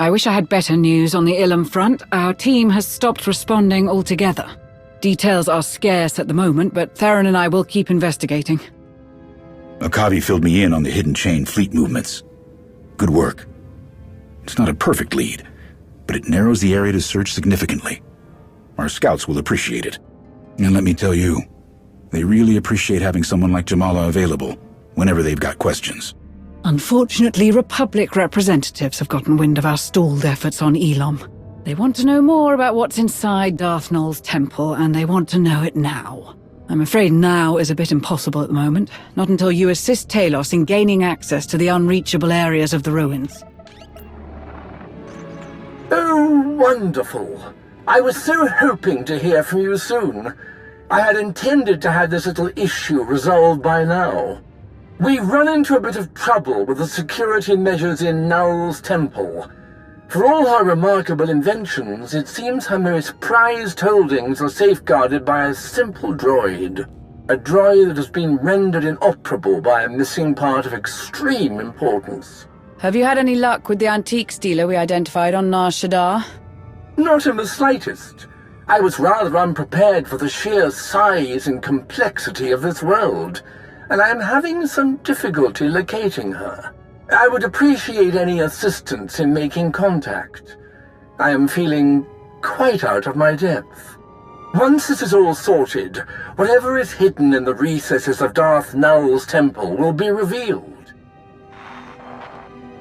I wish I had better news on the Elom front. Our team has stopped responding altogether. Details are scarce at the moment, but Theron and I will keep investigating. Akavi filled me in on the hidden chain fleet movements. Good work. It's not a perfect lead, but it narrows the area to search significantly. Our scouts will appreciate it. And let me tell you, they really appreciate having someone like Jamala available whenever they've got questions. Unfortunately, Republic representatives have gotten wind of our stalled efforts on Elom. They want to know more about what's inside Darth Nul's temple, and they want to know it now. I'm afraid now is a bit impossible at the moment, not until you assist Talos in gaining access to the unreachable areas of the ruins. Oh, wonderful. I was so hoping to hear from you soon. I had intended to have this little issue resolved by now. We've run into a bit of trouble with the security measures in Nul's temple. For all her remarkable inventions, it seems her most prized holdings are safeguarded by a simple droid. A droid that has been rendered inoperable by a missing part of extreme importance. Have you had any luck with the antiques dealer we identified on Shaddaa? Not in the slightest. I was rather unprepared for the sheer size and complexity of this world, and I am having some difficulty locating her. I would appreciate any assistance in making contact. I am feeling quite out of my depth. Once this is all sorted, whatever is hidden in the recesses of Darth Nul's temple will be revealed.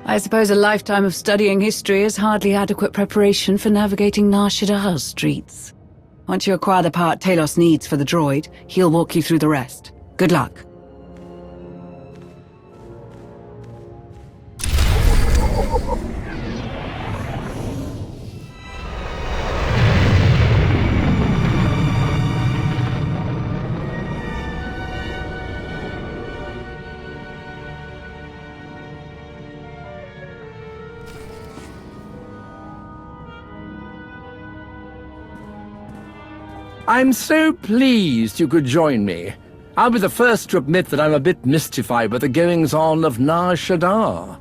I suppose a lifetime of studying history is hardly adequate preparation for navigating Shaddaa's streets. Once you acquire the part Talos needs for the droid, he'll walk you through the rest. Good luck. I'm so pleased you could join me. I'll be the first to admit that I'm a bit mystified by the goings-on of Shaddaa.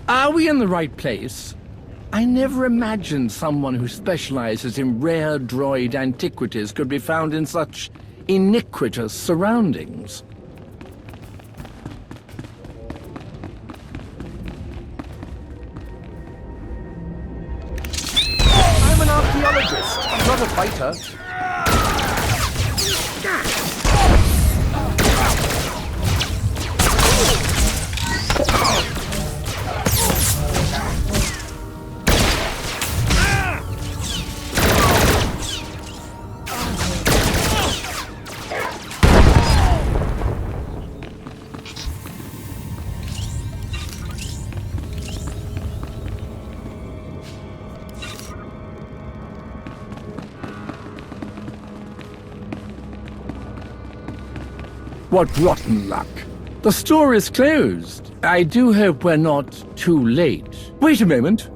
Are we in the right place? I never imagined someone who specializes in rare droid antiquities could be found in such iniquitous surroundings. I'm an archaeologist, not a fighter. What rotten luck. The store is closed. I do hope we're not too late. Wait a moment.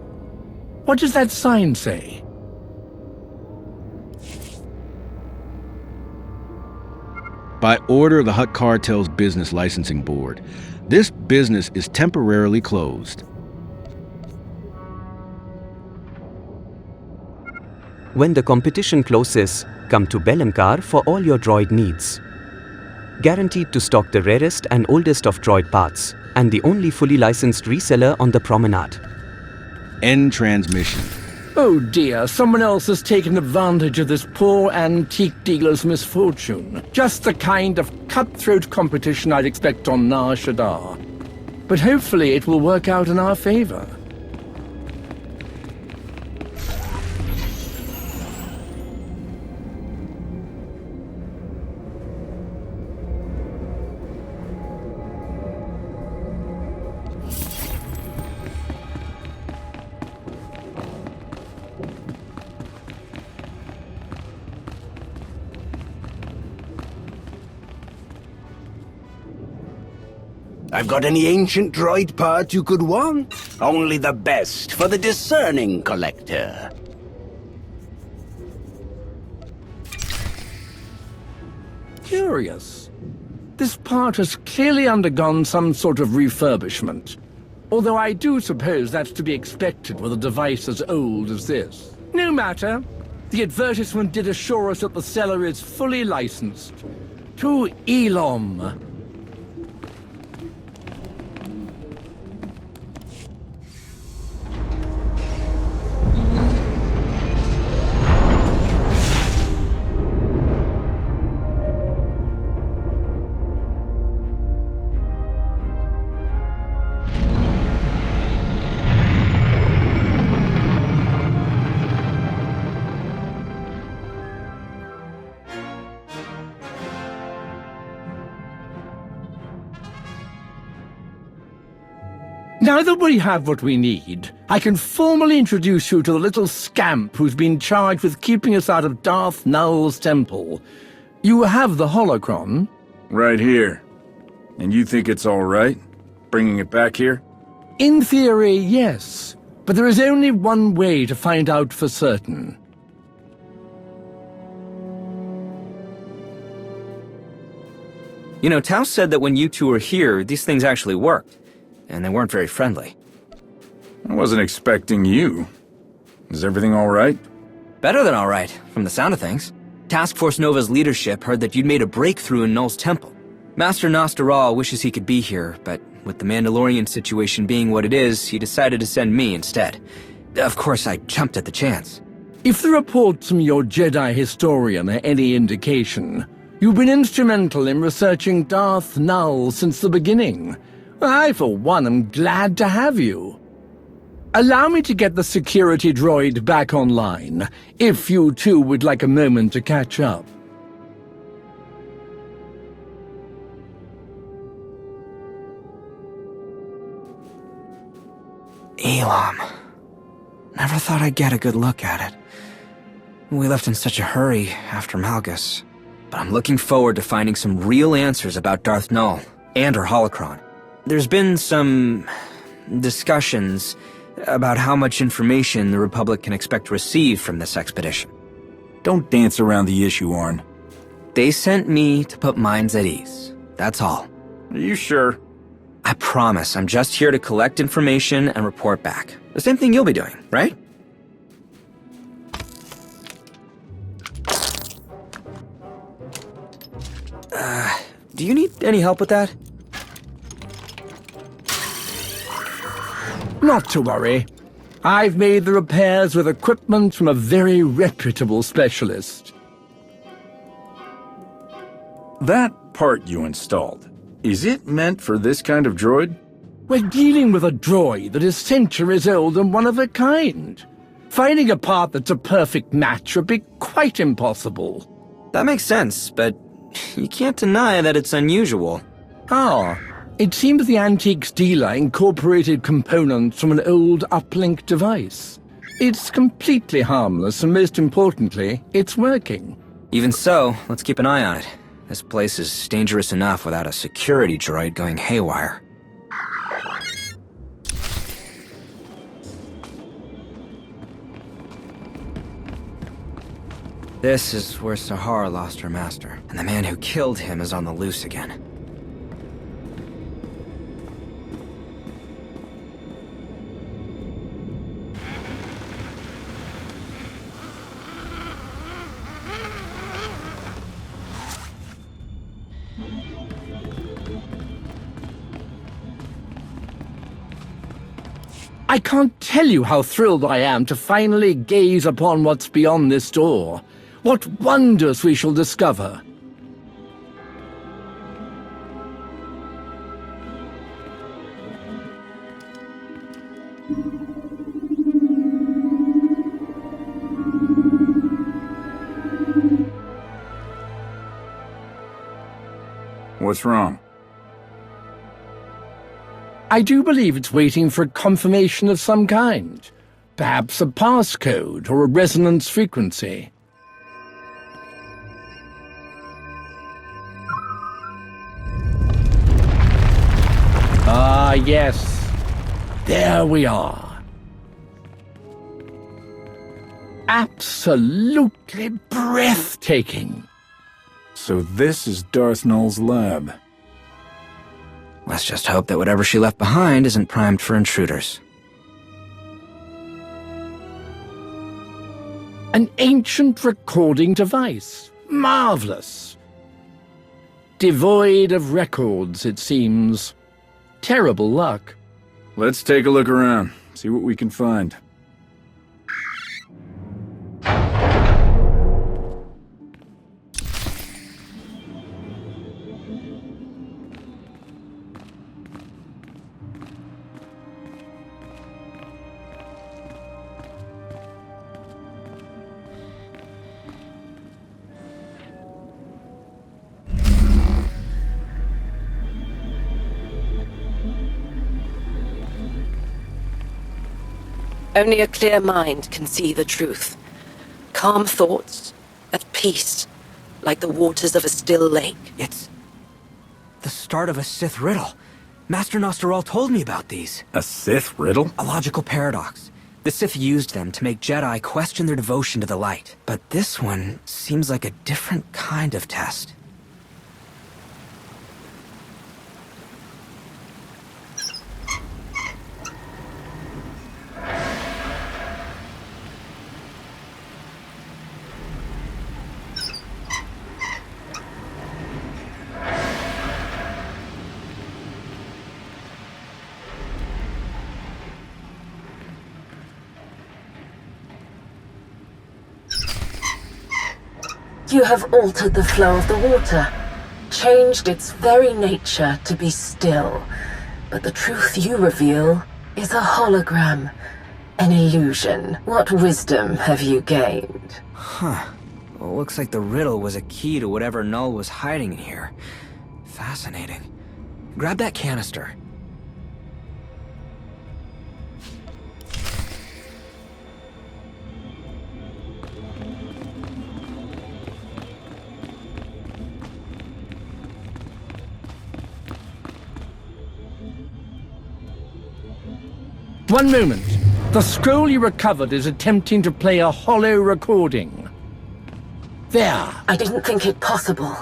What does that sign say? By order of the Hutt Cartel's Business Licensing Board, this business is temporarily closed. When the competition closes, come to Bellym Karr for all your droid needs. Guaranteed to stock the rarest and oldest of droid parts, and the only fully licensed reseller on the promenade. End transmission. Oh dear, someone else has taken advantage of this poor antique dealer's misfortune. Just the kind of cutthroat competition I'd expect on Shaddaa. But hopefully it will work out in our favor. I've got any ancient droid part you could want. Only the best for the discerning collector. Curious. This part has clearly undergone some sort of refurbishment. Although I do suppose that's to be expected with a device as old as this. No matter. The advertisement did assure us that the seller is fully licensed. To Elom. Now that we have what we need, I can formally introduce you to the little scamp who's been charged with keeping us out of Darth Nul's temple. You have the Holocron? Right here. And you think it's all right? Bringing it back here? In theory, yes. But there is only one way to find out for certain. You know, Tau said that when you two were here, these things actually worked. And they weren't very friendly. I wasn't expecting you. Is everything all right? Better than all right, from the sound of things. Task Force Nova's leadership heard that you'd made a breakthrough in Nul's temple. Master Nostaral wishes he could be here, but with the Mandalorian situation being what it is, he decided to send me instead. Of course, I jumped at the chance. If the reports from your Jedi historian are any indication, you've been instrumental in researching Darth Nul since the beginning. I, for one, am glad to have you. Allow me to get the security droid back online, if you two would like a moment to catch up. Elom. Never thought I'd get a good look at it. We left in such a hurry after Malgus. But I'm looking forward to finding some real answers about Darth Nul and her holocron. There's been some discussions about how much information the Republic can expect to receive from this expedition. Don't dance around the issue, Arn. They sent me to put minds at ease. That's all. Are you sure? I promise, I'm just here to collect information and report back. The same thing you'll be doing, right? Do you need any help with that? Not to worry. I've made the repairs with equipment from a very reputable specialist. That part you installed, is it meant for this kind of droid? We're dealing with a droid that is centuries old and one of a kind. Finding a part that's a perfect match would be quite impossible. That makes sense, but you can't deny that it's unusual. It seems the antiques dealer incorporated components from an old uplink device. It's completely harmless, and most importantly, it's working. Even so, let's keep an eye on it. This place is dangerous enough without a security droid going haywire. This is where Sahara lost her master, and the man who killed him is on the loose again. I can't tell you how thrilled I am to finally gaze upon what's beyond this door. What wonders we shall discover. What's wrong? I do believe it's waiting for a confirmation of some kind. Perhaps a passcode or a resonance frequency. yes. There we are. Absolutely breathtaking. So this is Darth Nul's lab. Let's just hope that whatever she left behind isn't primed for intruders. An ancient recording device. Marvelous. Devoid of records, it seems. Terrible luck. Let's take a look around, see what we can find. Only a clear mind can see the truth. Calm thoughts, at peace, like the waters of a still lake. It's the start of a Sith riddle. Master Nostaral told me about these. A Sith riddle? A logical paradox. The Sith used them to make Jedi question their devotion to the light. But this one seems like a different kind of test. You have altered the flow of the water, changed its very nature to be still. But the truth you reveal is a hologram, an illusion. What wisdom have you gained? Huh. Well, looks like the riddle was a key to whatever Nul was hiding in here. Fascinating. Grab that canister. One moment. The scroll you recovered is attempting to play a hollow recording. There. I didn't think it possible,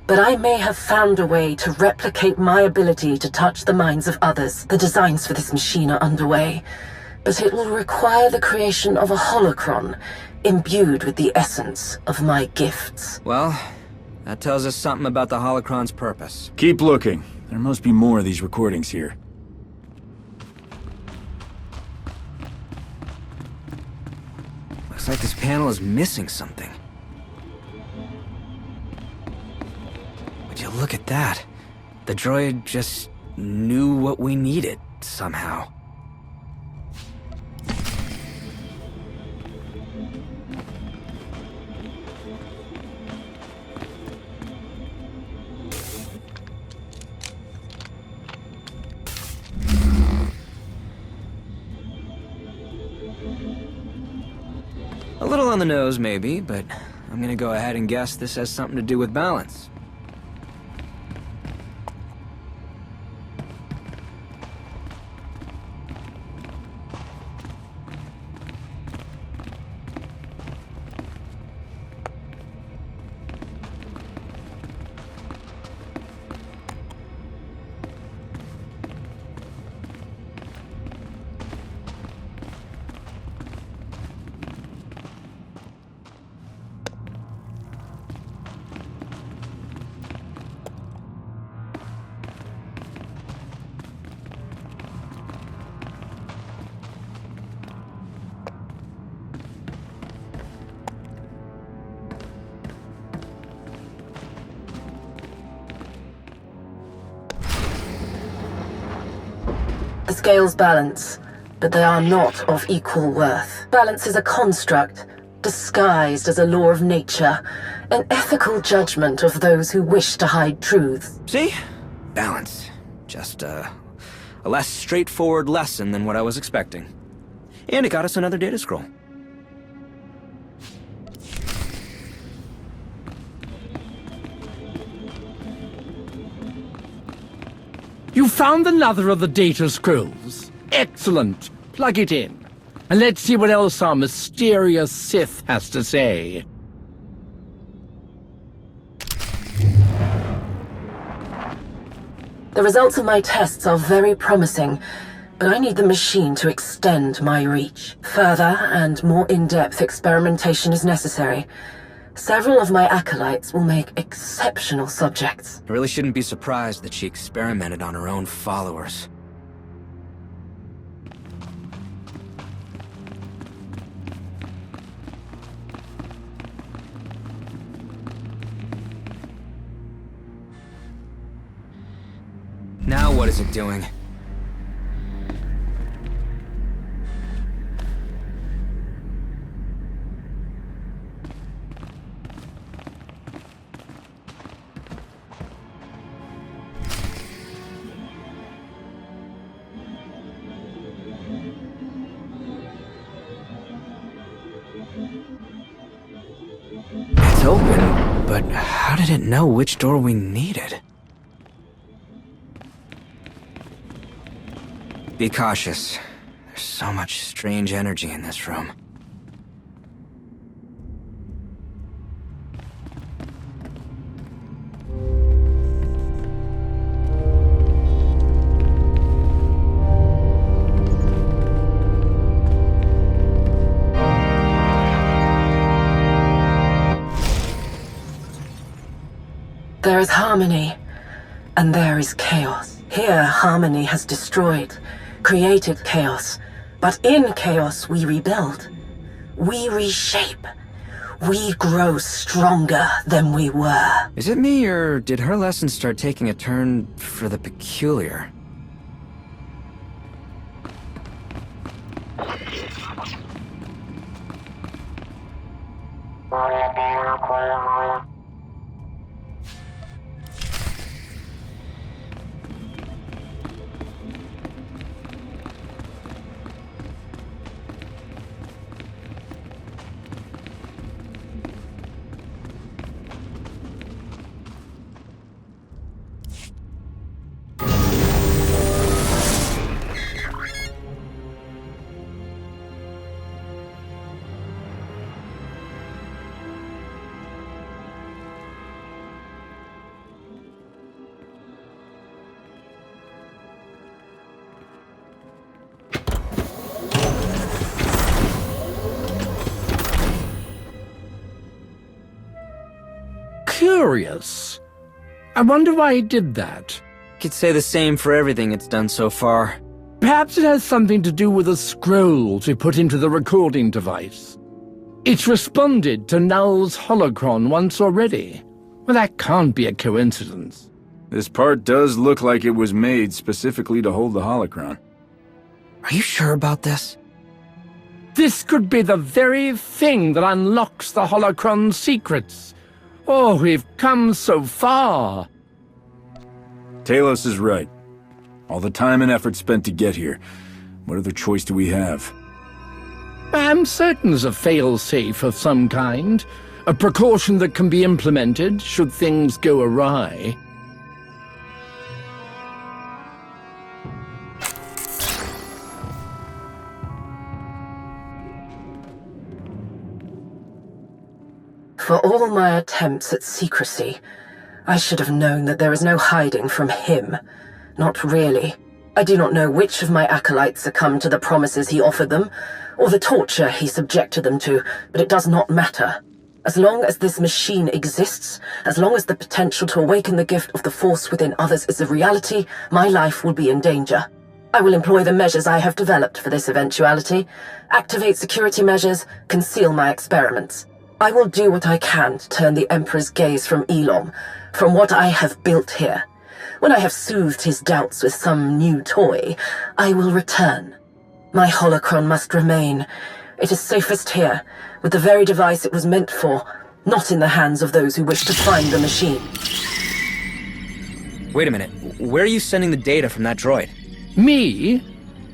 but I may have found a way to replicate my ability to touch the minds of others. The designs for this machine are underway, but it will require the creation of a holocron imbued with the essence of my gifts. Well, that tells us something about the holocron's purpose. Keep looking. There must be more of these recordings here. Looks like this panel is missing something. Would you look at that? The droid just knew what we needed, somehow. A little on the nose, maybe, but I'm gonna go ahead and guess this has something to do with balance. The scales balance, but they are not of equal worth. Balance is a construct, disguised as a law of nature, an ethical judgment of those who wish to hide truths. See? Balance. Just, a less straightforward lesson than what I was expecting. And it got us another data scroll. You found another of the data scrolls. Excellent. Plug it in. And let's see what else our mysterious Sith has to say. The results of my tests are very promising, but I need the machine to extend my reach. Further and more in-depth experimentation is necessary. Several of my acolytes will make exceptional subjects. I really shouldn't be surprised that she experimented on her own followers. Now what is it doing? It's open, but how did it know which door we needed? Be cautious. There's so much strange energy in this room. There is harmony, and there is chaos. Here, harmony has destroyed, created chaos, but in chaos we rebuild. We reshape. We grow stronger than we were. Is it me, or did her lessons start taking a turn for the peculiar? Curious. I wonder why he did that. Could say the same for everything it's done so far. Perhaps it has something to do with the scrolls we put into the recording device. It's responded to Nul's Holocron once already. Well, that can't be a coincidence. This part does look like it was made specifically to hold the Holocron. Are you sure about this? This could be the very thing that unlocks the Holocron's secrets. Oh, we've come so far. Talos is right. All the time and effort spent to get here. What other choice do we have? I'm certain there's a fail-safe of some kind. A precaution that can be implemented should things go awry. For all my attempts at secrecy, I should have known that there is no hiding from him. Not really. I do not know which of my acolytes succumbed to the promises he offered them, or the torture he subjected them to, but it does not matter. As long as this machine exists, as long as the potential to awaken the gift of the Force within others is a reality, my life will be in danger. I will employ the measures I have developed for this eventuality, activate security measures, conceal my experiments. I will do what I can to turn the Emperor's gaze from Elom, from what I have built here. When I have soothed his doubts with some new toy, I will return. My holocron must remain. It is safest here, with the very device it was meant for, not in the hands of those who wish to find the machine. Wait a minute. Where are you sending the data from that droid? Me?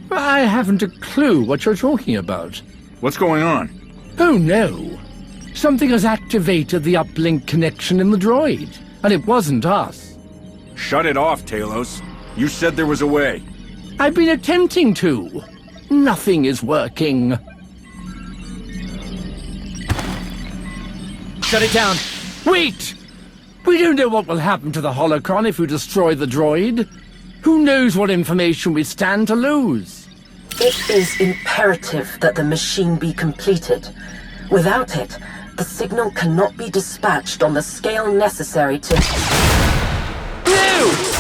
I haven't a clue what you're talking about. What's going on? Oh no. Something has activated the uplink connection in the droid, and it wasn't us. Shut it off, Talos. You said there was a way. I've been attempting to. Nothing is working. Shut it down. Wait! We don't know what will happen to the Holocron if we destroy the droid. Who knows what information we stand to lose? It is imperative that the machine be completed. Without it, the signal cannot be dispatched on the scale necessary to... No!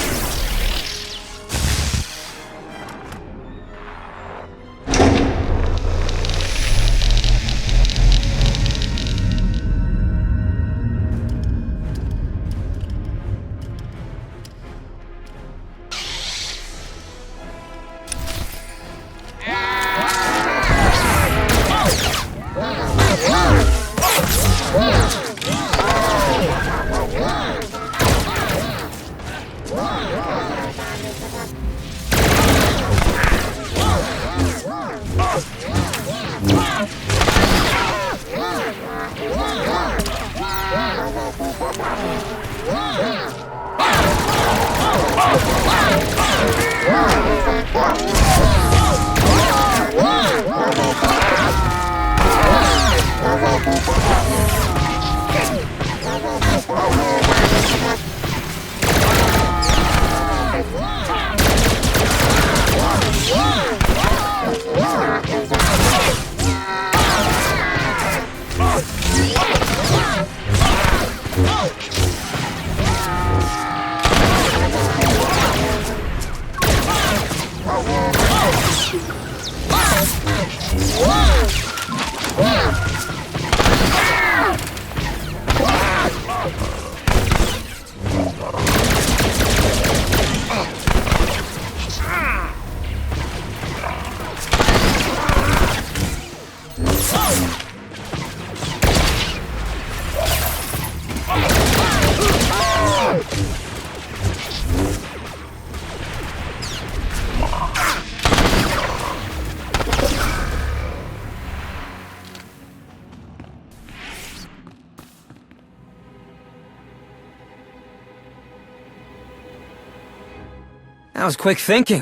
That was quick thinking.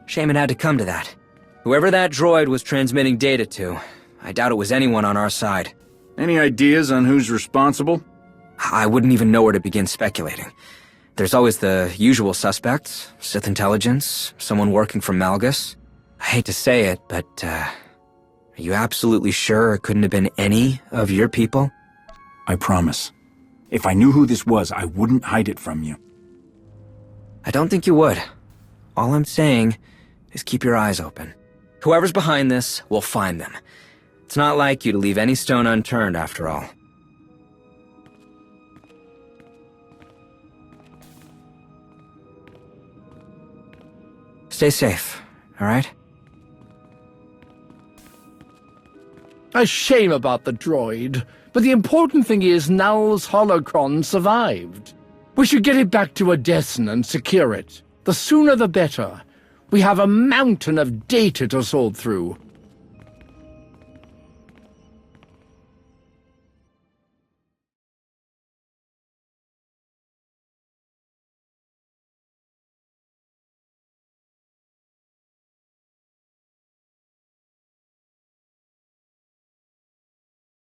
Shame it had to come to that. Whoever that droid was transmitting data to, I doubt it was anyone on our side. Any ideas on who's responsible? I wouldn't even know where to begin speculating. There's always the usual suspects, Sith intelligence, someone working for Malgus. I hate to say it, but, are you absolutely sure it couldn't have been any of your people? I promise. If I knew who this was, I wouldn't hide it from you. I don't think you would. All I'm saying is keep your eyes open. Whoever's behind this, we'll find them. It's not like you to leave any stone unturned, after all. Stay safe, all right? A shame about the droid, but the important thing is Nul's Holocron survived. We should get it back to Odessen and secure it. The sooner the better. We have a mountain of data to sort through.